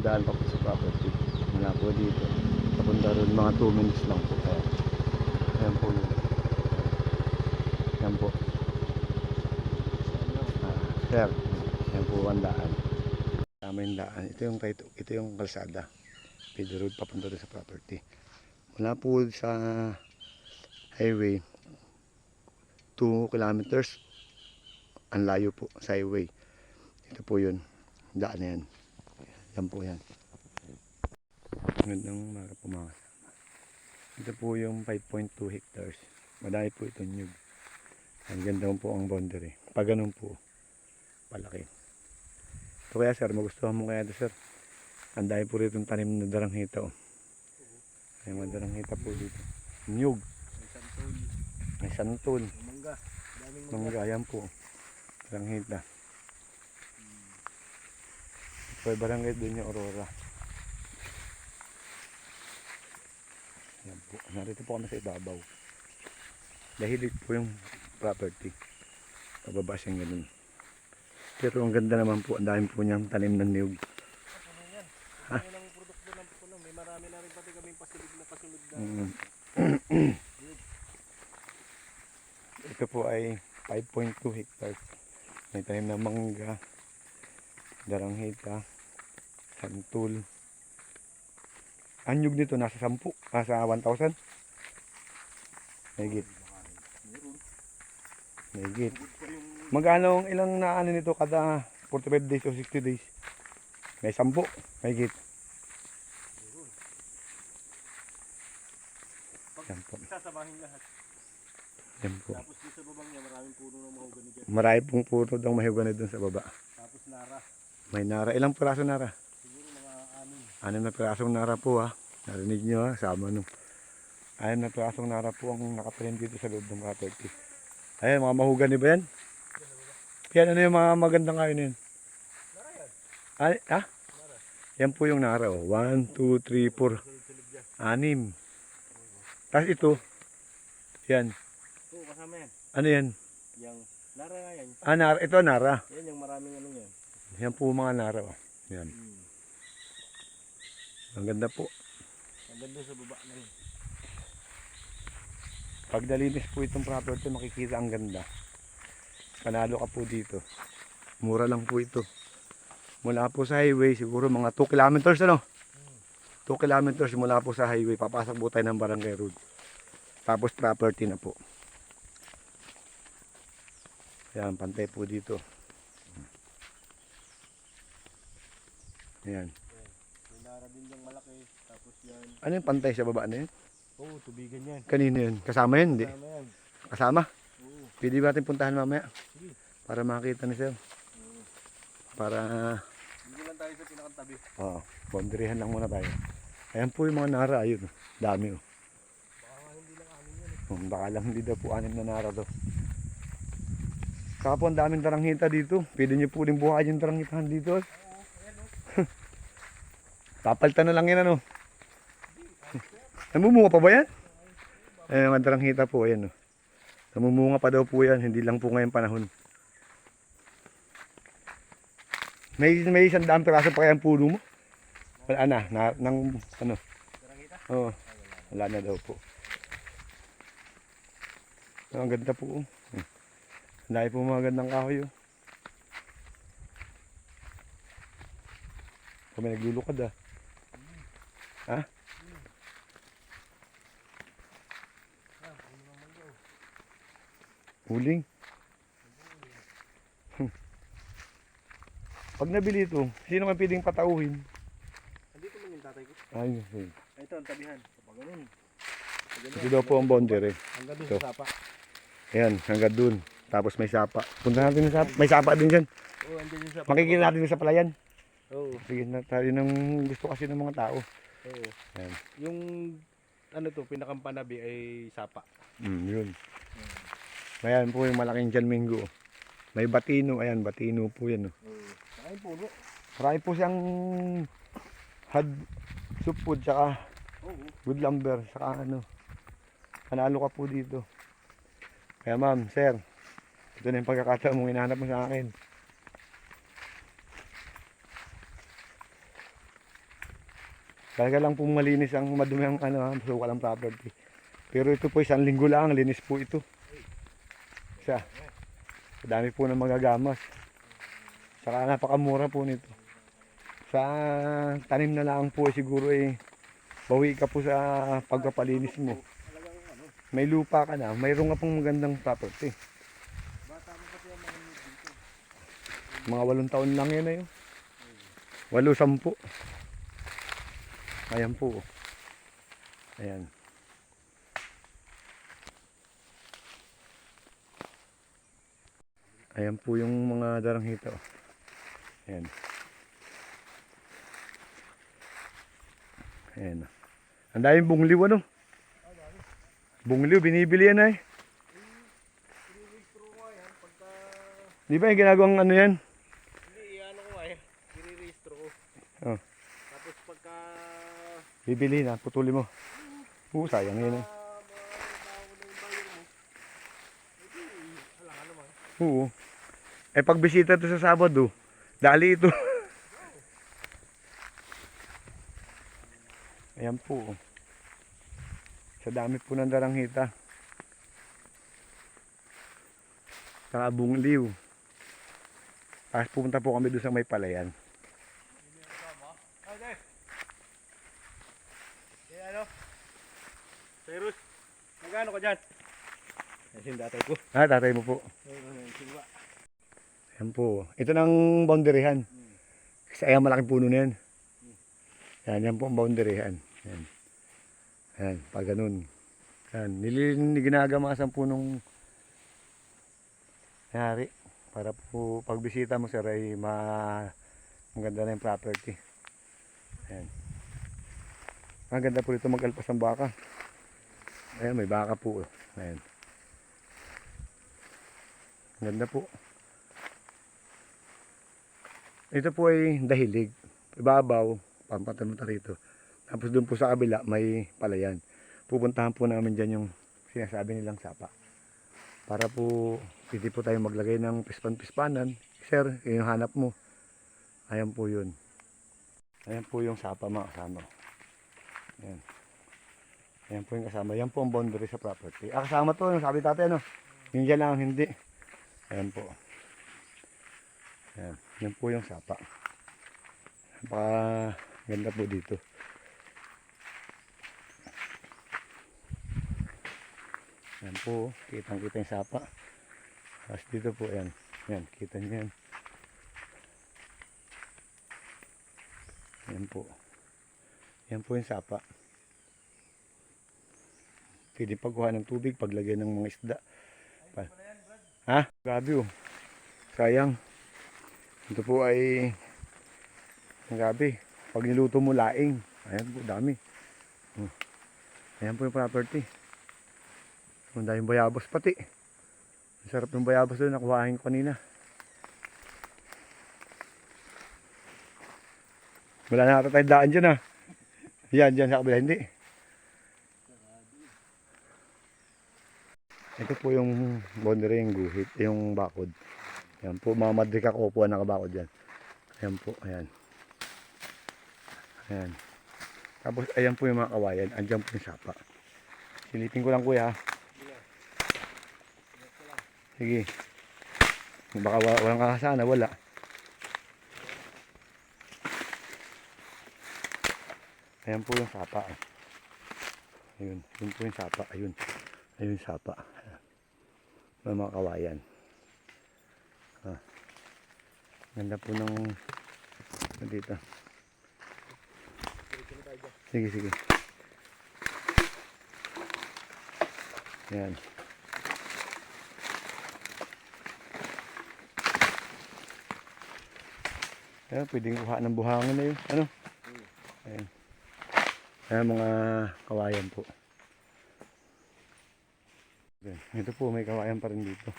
daan pa po sa property. Mula po dito. Papunta rin mga 2 minutes lang po. Ayan po yun. Ayan po. Sir, ayan po ang daan. Tama yung daan. Ito yung kalsada. Pedro Road papunta rin sa property. Mula po sa highway 2 kilometers ang layo po sa highway. Ito po yun. Daan na yan. Yan po yan. Gandang umaga po mga kasama. Ito po yung 5.2 hectares. Madami po itong nyug. Ang ganda po ang boundary. Pag ganun po, palaki. Ito kaya sir, magustuhan mo kaya ito sir. Ang dami po rito tanim na daranghita. Oh. May mga daranghita po dito. Nyug. May santol. Mangga. Mangga, yan po. Daranghita. Ito ay barangay doon yung Aurora. Yan po. Narito po kami sa ibabaw. Dahilig po yung property. Pababa siyang ganun. Pero ang ganda naman po. Ang dami po niyang tanim ng niyog. Ha? Ang produkto ng puno. May marami na rin pati kaming pasulid na. Ito po ay 5.2 hectares. May tanim na mangga, daranghita, santol. Ang nyug nito nasa 10, nasa 1,000. Megit. Magkano ilang na ano nito kada 45 days o 60 days? May 10, megit. Yan po. Sasabahin lahat. Yan po. Tapos dito sa babang niya, maraming puno ng mahogany dyan. Marami pong puno ng mahogany doon sa baba. Tapos nara. May nara. Ilang piraso nara? Siguro mga 6. 6 na pirasong nara po ha. Narinig nyo ha. Sama nung 6 na pirasong nara po ang nakatanim dito sa loob ng property. Ayan, mga mahogany ba yan? Yan, ano yung mga magandang kayo na yun? Nara yan. Ay, ha? Nara. Yan po yung nara. 1, 2, 3, 4, 6. Tapos ito. Yan. Oo, kasama yan. Ano yan? Yung nara nga yan. Ah, nara. Ito nara. Yan yung maraming ano yan. Yan po mga nara. Yan. Ang ganda po. Ang ganda sa baba na yun. Pag nalinis po itong property, makikita ang ganda. Panalo ka po dito. Mura lang po ito. Mula po sa highway, siguro mga 2 kilometers ano? 2 kilometers mula po sa highway. Papasok po tayo ng barangay road. Tapos property na po. Yan, pantay po dito. Yan. May nara din yung malaki. Tapos yan. Ano yung pantay sa baba na yun? Oo, tubigan yan. Kanino yun? Kasama yun? Hindi. Kasama yan. Kasama? Oo. Pwede ba natin puntahan mamaya? Sige. Para makita ni sir. Para Dito lang tayo sa pinakatabi. boundaryhan lang muna tayo. Ayan po yung mga nara. Ayun. Dami oh. Baka hindi lang amin yan. Baka lang hindi daw po 6 na nara to. Saka po ang daming daranghita dito. Pwede nyo po rin buhay yung daranghitahan dito. Papalitan na lang yan ano. Namumunga pa ba yan? Ayan mga daranghita po. Ayan oh. Namumunga pa daw po yan. Hindi lang po ngayong panahon. May 100 piraso pa kayang puno mo? Wala na. Nang ano? Darangita? Oo. Wala na daw po. Ang ganda po. Ang dahil po mga gandang kahoy. Oh. Kami naglulukad ah. Ha? Huling. Pag nabili ito, sino man pwedeng patauhin? Andito man yung tatay ko. Ayun. Ito ang tabihan. Kapag ganun. Ito daw po ang boundary. Hanggang doon Ito. sa sapa. Ayan, hanggang dun. Tapos may sapa. Punta natin sa sapa. May sapa din dyan. Oo, andyan yung sapa. Makikita natin sa palayan. Oo. Sige na tayo ng gusto kasi ng mga tao. Oo. Ayan. Yung ano to, pinakampanabi ay sapa. Yun. Ayan po yung malaking Jan Mingo. May batino. Ayan, batino po yan. Oh. Oo. Ay, puno. Marami po siyang had soup food tsaka Oo. good lumber saka ano. Panalo ka po dito. Kaya ma'am, sir, ito na yung pagkakataon mong hinahanap mo sa akin. Talaga lang po malinis ang madumi ang ano, so walang property. Pero ito po isang linggo lang, linis po ito. Isa. Dami po ng magagamas. Saka napakamura po nito. Sa tanim na lang po siguro bawi ka po sa pagpapalinis mo. May lupa ka na, mayroon nga pong magandang property. Mga 8 taon lang yan na yun. 8-10. Ayan po. Ayan. Ayan po yung mga daranghita. Ayan. Ayan. Ang daming bungliw ano? Bungliw, binibili yan ay. Di ba yung ginagawang ano yan? Hindi, ano ko i-re-registro ko. Oh. Tapos pagka Bibili na, putuli mo. Sayang yun eh. Oo. Pag bisita to sa Sabado, dali ito. Ayan po. Sa dami po ng daranghita. Saka bungliw. Tapos pupunta po kami doon sa may palayan. ano? Cyrus, magkano ka dyan? Yung datay ko. Tatay mo po. Ayan po. Ito ng boundaryhan. Kasi ayan malaking puno na yan. Yan po ang boundaryhan. Yan. Yan, pag ganun. Yan, ginagamasan po nung nangyari. Para po pagbisita mo sir ay maganda na yung property. Yan. Ang ganda po dito mag-alpas ng baka. Ayan, may baka po. Ayan. Ganda po. Ito po ay dahilig. Ibabaw, pampatanong rito. Tapos doon po sa kabila may palayan. Pupuntahan po namin dyan yung sinasabi nilang sapa. Para po, pwede po tayo maglagay ng pispan-pispanan. Sir, yung hanap mo. Ayan po yun. Ayan po yung sapa mga kasama. Ayan. Ayan po yung kasama. Ayan po ang boundary sa property. Kasama to, yung sabi tatay, ano? Yung dyan lang, hindi. Ayan po. Ayan. Yan po yung sapa. Napaka ganda po dito. Ayan po. Kitang-kita yung sapa. Tapos dito po, ayan. Ayan, kita nyo yan. Ayan po. Ayan po yung sapa. Pwede pagkuha ng tubig, paglagay ng mga isda. Ha? Grabe oh. Sayang. Ito po ay grabe. Pag niluto mo laing. Ayan po, dami. Ayan po yung property. Ang daming bayabas pati. Ang sarap ng bayabas doon. Nakuhain ko kanina. Wala na ata tayong daan dyan ah. Yan, dyan sa kabila. Hindi. Ito po yung boundary, yung guhit, yung bakod. Ayan po, mga madrika ko po nakabakod dyan. Ayan po, ayan. Ayan. Tapos ayan po yung mga kawayan. Andyan po yung sapa. Silipin ko lang kuya. Sige. Baka walang kakasana, wala. Ayan po yung sapa. Ayun, yun po yung sapa. Ayun. Ayun yung sapa. Mga kawayan. Ganda po ng dito. Sige, sige. Ayan. Ayan, pwedeng kuha ng buhangin na yun. Ano? Ayan. Ayan mga kawayan po. Ayan. Ito po, may kawayan pa rin dito.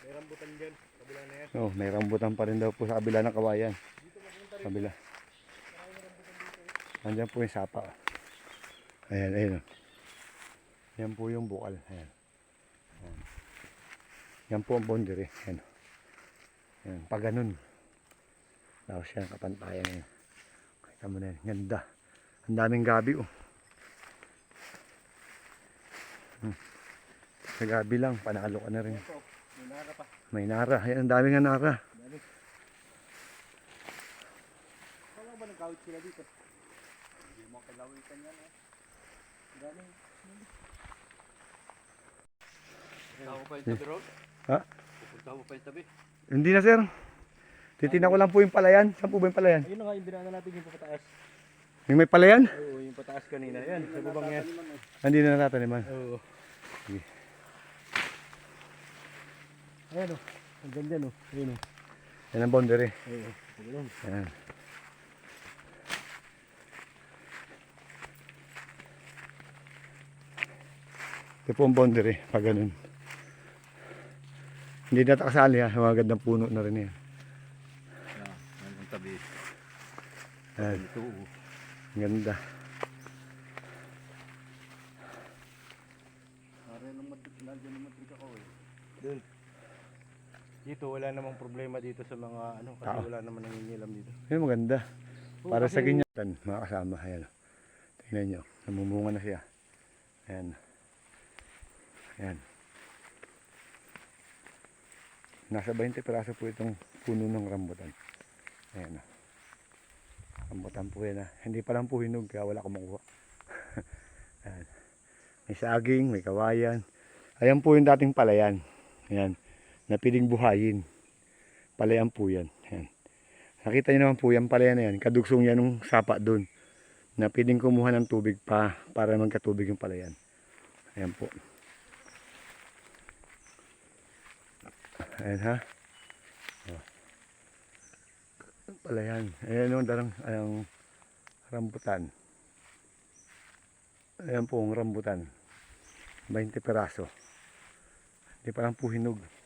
May rambutan dyan, kabila na yan. Oh, may rambutan pa rin daw po sa kabila ng kawayan. Kabila. Andiyan po yung sapa. Ayan, ayun. Yan po yung bukal. Ayan. Ayan. Yan po ang boundary. Ayan. Ayan. Pag ganun. Tapos yan, kapantayan yan. Kita mo na yan. Ganda. Ang daming gabi oh. Sa gabi lang, panalo ka na rin. Ito, may nara pa. May nara. Ayan, ang daming nara. Dami. Kala ba nagkawit sila dito? Hindi mo kailawitan yan eh. Dami. Tao pa yung tabi, Rob? Ha? Pupunta mo pa yung tabi. Hindi na sir. Titignan ko lang po yung palayan. Saan po ba yung palayan? Ayun na nga, yung dinaanan natin yung papataas. Yung may palayan? Oo, yung pataas kanina. Yan, sa bubang yan. Hindi na nataniman. Oo. Sige. Ayan o. Ang ganda no. Ayun o. Yan ang boundary. Oo. Ayun. Ayan. Ito po ang boundary. Pag ganun. Hindi na kasali ha. Mga gandang puno na rin yan. Yan ang tabi. Ayan. Ito o. Ang ganda. Doon. Dito wala namang problema dito sa mga ano kasi Tao. wala naman nangingilam dito. Yan maganda. Oo, Para sa kasi- ganyan. Mga kasama. Ayan. Tingnan nyo. Namumunga na siya. Ayan. Ayan. Nasa 20 piraso po itong puno ng rambutan. Ayan. Rambutan po yan. Hindi pa lang po hinog kaya wala akong makuha. Ayan. May saging, may kawayan. Ayan po yung dating palayan. Ayan. Na piling buhayin. Palayan po yan. Ayan. Nakita niyo naman po yung palayan na yan. Kadugsong yan ng sapa doon. Na piling kumuha ng tubig pa para magkatubig yung palayan. Ayan po. Ayan ha. Oh. Palayan. Ayan yung darang ayang rambutan. Ayan po ang rambutan. 20 peraso. Hindi pa lang po hinog.